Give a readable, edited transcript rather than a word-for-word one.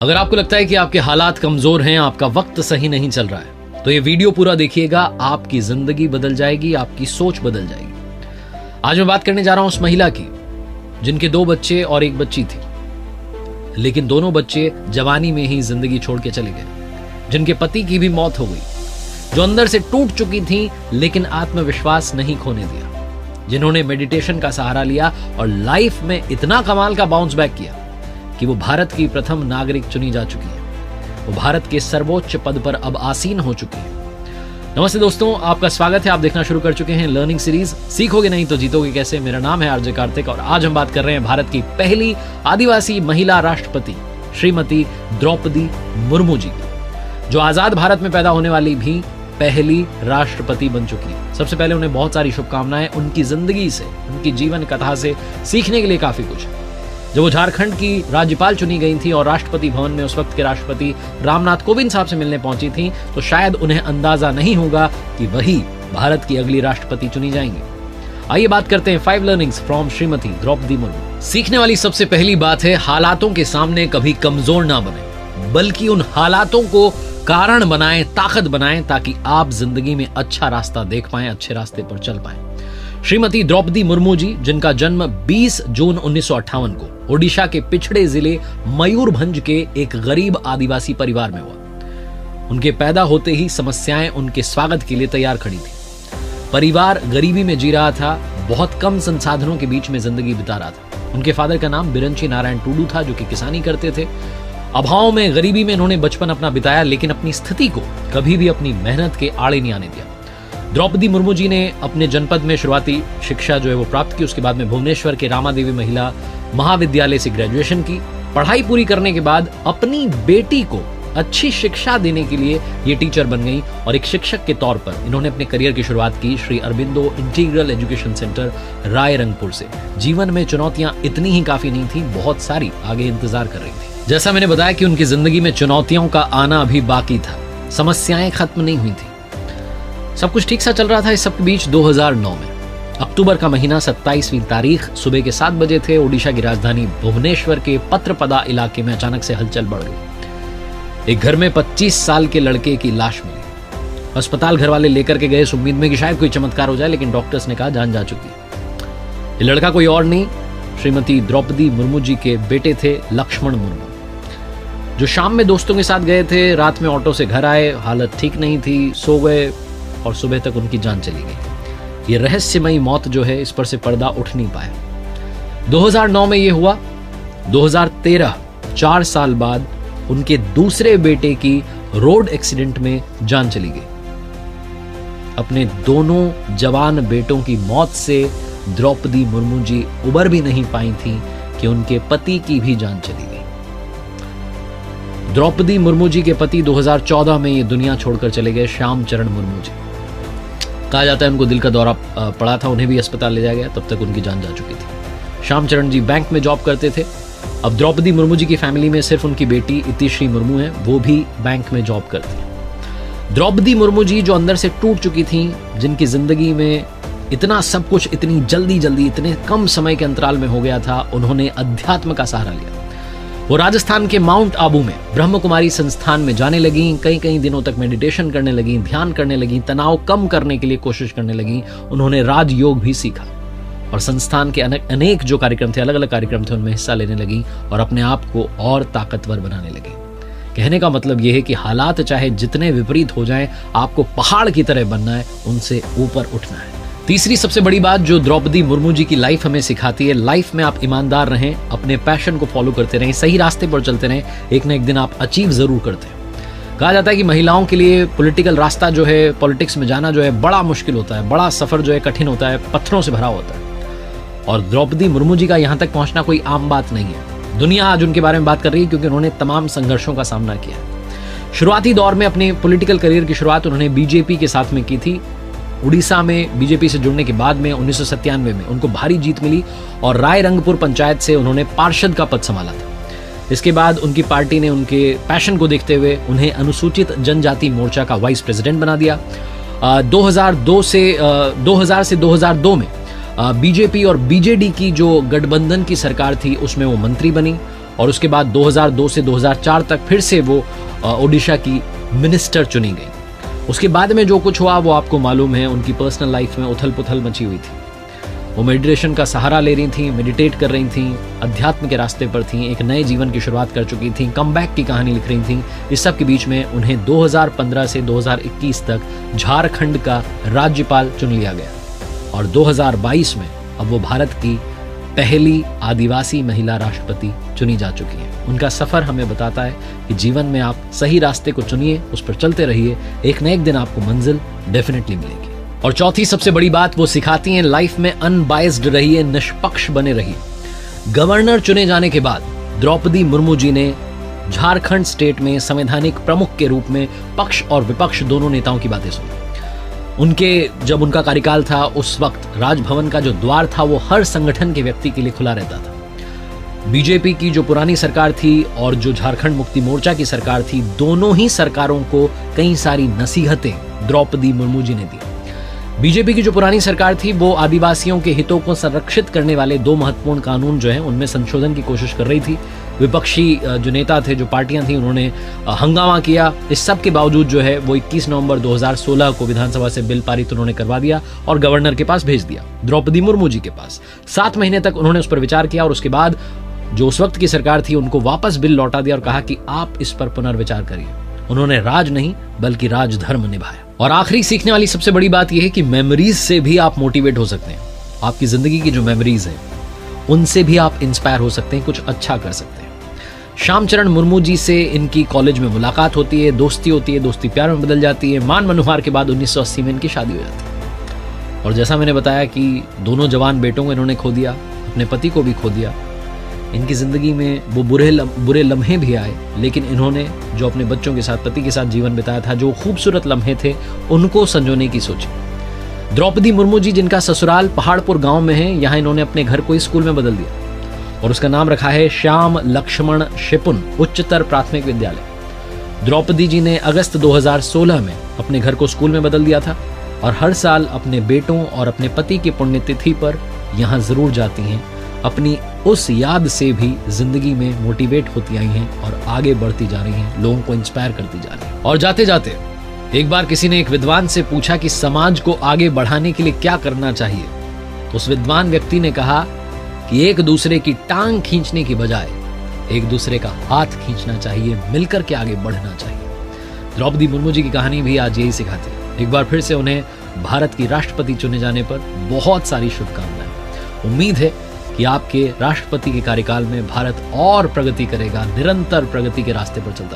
अगर आपको लगता है कि आपके हालात कमजोर हैं, आपका वक्त सही नहीं चल रहा है, तो ये वीडियो पूरा देखिएगा। आपकी जिंदगी बदल जाएगी, आपकी सोच बदल जाएगी। आज मैं बात करने जा रहा हूं उस महिला की जिनके 2 बच्चे और 1 बच्ची थी, लेकिन दोनों बच्चे जवानी में ही जिंदगी छोड़ के चले गए, जिनके पति की भी मौत हो गई, जो अंदर से टूट चुकी थी लेकिन आत्मविश्वास नहीं खोने दिया, जिन्होंने मेडिटेशन का सहारा लिया और लाइफ में इतना कमाल का बाउंस बैक किया कि वो भारत की प्रथम नागरिक चुनी जा चुकी है। वो भारत के सर्वोच्च पद पर अब आसीन हो चुकी है। नमस्ते दोस्तों, आपका स्वागत है। आप देखना शुरू कर चुके हैं लर्निंग सीरीज सीखोगे नहीं तो जीतोगे कैसे। मेरा नाम है आरजे कार्तिक और आज हम बात कर रहे हैं भारत की पहली आदिवासी महिला राष्ट्रपति श्रीमती द्रौपदी मुर्मू जी, जो आजाद भारत में पैदा होने वाली भी पहली राष्ट्रपति बन चुकी है। सबसे पहले उन्हें बहुत सारी शुभकामनाएं। उनकी जिंदगी से, उनकी जीवन कथा से सीखने के लिए काफी कुछ। जब वो झारखंड की राज्यपाल चुनी गई थी और राष्ट्रपति भवन में उस वक्त के राष्ट्रपति रामनाथ कोविंद साहब से मिलने पहुंची थी, तो शायद उन्हें अंदाजा नहीं होगा कि वही भारत की अगली राष्ट्रपति चुनी जाएंगी। आइए बात करते हैं 5 लर्निंग्स फ्रॉम श्रीमती द्रौपदी मुर्मू। सीखने वाली सबसे पहली बात है, हालातों के सामने कभी कमजोर ना बने, बल्कि उन हालातों को कारण बनाएं, ताकत बनाएं, ताकि आप जिंदगी में अच्छा रास्ता देख पाएं, अच्छे रास्ते पर चल पाएं। श्रीमती द्रौपदी मुर्मू जी, जिनका जन्म 20 जून 1958 को ओडिशा के पिछड़े जिले मयूरभंज के एक गरीब आदिवासी परिवार में हुआ। उनके पैदा होते ही समस्याएं उनके स्वागत के लिए तैयार खड़ी थी। परिवार गरीबी में जी रहा था, बहुत कम संसाधनों के बीच में जिंदगी बिता रहा था। उनके फादर का नाम बिरंची नारायण टूडू था, जो कि किसानी करते थे। अभाव में, गरीबी में इन्होंने बचपन अपना बिताया, लेकिन अपनी स्थिति को कभी भी अपनी मेहनत के आड़े नहीं आने दिया। द्रौपदी मुर्मू जी ने अपने जनपद में शुरुआती शिक्षा जो है वो प्राप्त की। उसके बाद में भुवनेश्वर के रामादेवी महिला महाविद्यालय से ग्रेजुएशन की। पढ़ाई पूरी करने के बाद अपनी बेटी को अच्छी शिक्षा देने के लिए ये टीचर बन गई और एक शिक्षक के तौर पर इन्होंने अपने करियर की शुरुआत की Shri Aurobindo integral education centre Rairangpur से। जीवन में चुनौतियां इतनी ही काफी नहीं थी, बहुत सारी आगे इंतजार कर रही थी। जैसा मैंने बताया कि उनकी जिंदगी में चुनौतियों का आना अभी बाकी था, समस्याएं खत्म नहीं हुई थी, सब कुछ ठीक सा चल रहा था। इस सब के बीच 2009 में अक्टूबर का महीना 27वीं तारीख सुबह के 7 बजे थे। ओडिशा की राजधानी भुवनेश्वर के पत्रपदा इलाके में अचानक से हलचल बढ़ गई। एक घर में 25 साल के लड़के की लाश मिली। अस्पताल घर वाले लेकर के गए इस उम्मीद में कि शायद कोई चमत्कार हो जाए, लेकिन डॉक्टर्स ने कहा जान जा चुकी। ये लड़का कोई और नहीं, श्रीमती द्रौपदी मुर्मू जी के बेटे थे लक्ष्मण मुर्मू, जो शाम में दोस्तों के साथ गए थे। रात में ऑटो से घर आए, हालत ठीक नहीं थी, सो गए और सुबह तक उनकी जान चली गई। ये रहस्यमयी मौत जो है, इस पर से पर्दा उठ नहीं पाया। 2009 में ये हुआ। 2013, 4 साल बाद उनके दूसरे बेटे की रोड एक्सीडेंट में जान चली गई। अपने दोनों जवान बेटों की मौत से द्रौपदी मुर्मू जी उबर भी नहीं पाई थी कि उनके पति की भी जान चली गई। द्रौपदी मुर्मू जी के पति 2014 में ये दुनिया छोड़कर चले गए, श्याम चरण मुर्मू जी। कहा जाता है उनको दिल का दौरा पड़ा था, उन्हें भी अस्पताल ले जाया गया, तब तक उनकी जान जा चुकी थी। श्याम चरण जी बैंक में जॉब करते थे। अब द्रौपदी मुर्मू जी की फैमिली में सिर्फ उनकी बेटी इतिश्री मुर्मू है, वो भी बैंक में जॉब करती है। द्रौपदी मुर्मू जी जो अंदर से टूट चुकी थी, जिनकी जिंदगी में इतना सब कुछ इतनी जल्दी इतने कम समय के अंतराल में हो गया था, उन्होंने अध्यात्म का सहारा लिया। वो राजस्थान के माउंट आबू में ब्रह्म कुमारी संस्थान में जाने लगी। कई दिनों तक मेडिटेशन करने लगी, ध्यान करने लगी, तनाव कम करने के लिए कोशिश करने लगी। उन्होंने राजयोग भी सीखा और संस्थान के अनेक जो कार्यक्रम थे, अलग अलग कार्यक्रम थे, उनमें हिस्सा लेने लगी और अपने आप को और ताकतवर बनाने लगी। कहने का मतलब यह है कि हालात चाहे जितने विपरीत हो जाएं, आपको पहाड़ की तरह बनना है, उनसे ऊपर उठना है। तीसरी सबसे बड़ी बात जो द्रौपदी मुर्मू जी की लाइफ हमें सिखाती है, लाइफ में आप ईमानदार रहें, अपने पैशन को फॉलो करते रहें, सही रास्ते पर चलते रहें, एक ना एक दिन आप अचीव जरूर करते हैं। कहा जाता है कि महिलाओं के लिए पॉलिटिकल रास्ता जो है, पॉलिटिक्स में जाना जो है, बड़ा मुश्किल होता है, बड़ा सफर जो है कठिन होता है, पत्थरों से भरा होता है। और द्रौपदी मुर्मू जी का यहाँ तक पहुंचना कोई आम बात नहीं है। दुनिया आज उनके बारे में बात कर रही है क्योंकि उन्होंने तमाम संघर्षों का सामना किया। शुरुआती दौर में अपने पॉलिटिकल करियर की शुरुआत उन्होंने बीजेपी के साथ में की थी। उड़ीसा में बीजेपी से जुड़ने के बाद में 1997 में उनको भारी जीत मिली और रायरंगपुर पंचायत से उन्होंने पार्षद का पद संभाला था। इसके बाद उनकी पार्टी ने उनके पैशन को देखते हुए उन्हें अनुसूचित जनजाति मोर्चा का वाइस प्रेसिडेंट बना दिया। 2000 से 2002 में बीजेपी और बीजेडी की जो गठबंधन की सरकार थी, उसमें वो मंत्री बनी और उसके बाद 2002 से 2004 तक फिर से वो ओडिशा की मिनिस्टर चुनी गई। उसके बाद में जो कुछ हुआ वो आपको मालूम है। उनकी पर्सनल लाइफ में उथल पुथल मची हुई थी। वो मेडिटेशन का सहारा ले रही थी, मेडिटेट कर रही थी, अध्यात्म के रास्ते पर थी, एक नए जीवन की शुरुआत कर चुकी थी, कमबैक की कहानी लिख रही थी। इस सब के बीच में उन्हें 2015 से 2021 तक झारखंड का राज्यपाल चुन लिया गया और 2022 में अब वो भारत की पहली आदिवासी महिला राष्ट्रपति चुनी जा चुकी है। उनका सफर हमें बताता है कि जीवन में आप सही रास्ते को चुनिए, उस पर चलते रहिए, एक न एक दिन आपको मंजिल डेफिनेटली मिलेगी। और चौथी सबसे बड़ी बात वो सिखाती हैं, लाइफ में अनबायस्ड रहिए, निष्पक्ष बने रहिए। गवर्नर चुने जाने के बाद द्रौपदी मुर्मू जी ने झारखंड स्टेट में संवैधानिक प्रमुख के रूप में पक्ष और विपक्ष दोनों नेताओं की बातें सुनी। जब उनका कार्यकाल था उस वक्त राजभवन का जो द्वार था वो हर संगठन के व्यक्ति के लिए खुला रहता था। बीजेपी की जो पुरानी सरकार थी और जो झारखंड मुक्ति मोर्चा की सरकार थी, दोनों ही सरकारों को कई सारी नसीहतें द्रौपदी मुर्मू जी ने दी। बीजेपी की जो पुरानी सरकार थी वो आदिवासियों के हितों को संरक्षित करने वाले 2 महत्वपूर्ण कानून जो हैं उनमें संशोधन की कोशिश कर रही थी। विपक्षी जो नेता थे, जो पार्टियां थी, उन्होंने हंगामा किया। इस सब के बावजूद जो है वो 21 नवंबर 2016 को विधानसभा से बिल पारित उन्होंने करवा दिया और गवर्नर के पास भेज दिया, द्रौपदी मुर्मू जी के पास। 7 महीने तक उन्होंने उस पर विचार किया और उसके बाद जो उस वक्त की सरकार थी उनको वापस बिल लौटा दिया और कहा कि आप इस पर पुनर्विचार करिए। उन्होंने राज नहीं बल्कि राजधर्म निभाया। और आखिरी सीखने वाली सबसे बड़ी बात यह है कि मेमोरीज से भी आप मोटिवेट हो सकते हैं। आपकी जिंदगी की जो मेमोरीज हैं उनसे भी आप इंस्पायर हो सकते हैं, कुछ अच्छा कर सकते हैं। श्यामचरण मुर्मू जी से इनकी कॉलेज में मुलाकात होती है, दोस्ती होती है, दोस्ती प्यार में बदल जाती है। मान मनोहार के बाद 1980 में इनकी शादी हो जाती है। और जैसा मैंने बताया कि दोनों जवान बेटों को इन्होंने खो दिया, अपने पति को भी खो दिया। इनकी जिंदगी में वो बुरे लम्हे भी आए, लेकिन इन्होंने जो अपने बच्चों के साथ, पति के साथ जीवन बिताया था, जो खूबसूरत लम्हे थे, उनको संजोने की सोची। द्रौपदी मुर्मू जी जिनका ससुराल पहाड़पुर गांव में है, यहाँ इन्होंने अपने घर को स्कूल में बदल दिया और उसका नाम रखा है श्याम लक्ष्मण शिपुन उच्चतर प्राथमिक विद्यालय। द्रौपदी जी ने अगस्त 2016 में अपने घर को स्कूल में बदल दिया था और हर साल अपने बेटों और अपने पति की पुण्यतिथि पर यहाँ जरूर जाती हैं। अपनी उस याद से भी जिंदगी में मोटिवेट होती आई हैं और आगे बढ़ती जा रही हैं, लोगों को इंस्पायर करती जा रही हैं। और जाते जाते एक बार किसी ने एक विद्वान से पूछा कि समाज को आगे बढ़ाने के लिए क्या करना चाहिए, तो उस विद्वान व्यक्ति ने कहा कि एक दूसरे की टांग खींचने की बजाय एक दूसरे का हाथ खींचना चाहिए, मिलकर के आगे बढ़ना चाहिए। द्रौपदी मुर्मू जी की कहानी भी आज यही सिखाती है। एक बार फिर से उन्हें भारत की राष्ट्रपति चुने जाने पर बहुत सारी शुभकामनाएं। उम्मीद है कि आपके राष्ट्रपति के कार्यकाल में भारत और प्रगति करेगा, निरंतर प्रगति के रास्ते पर चलता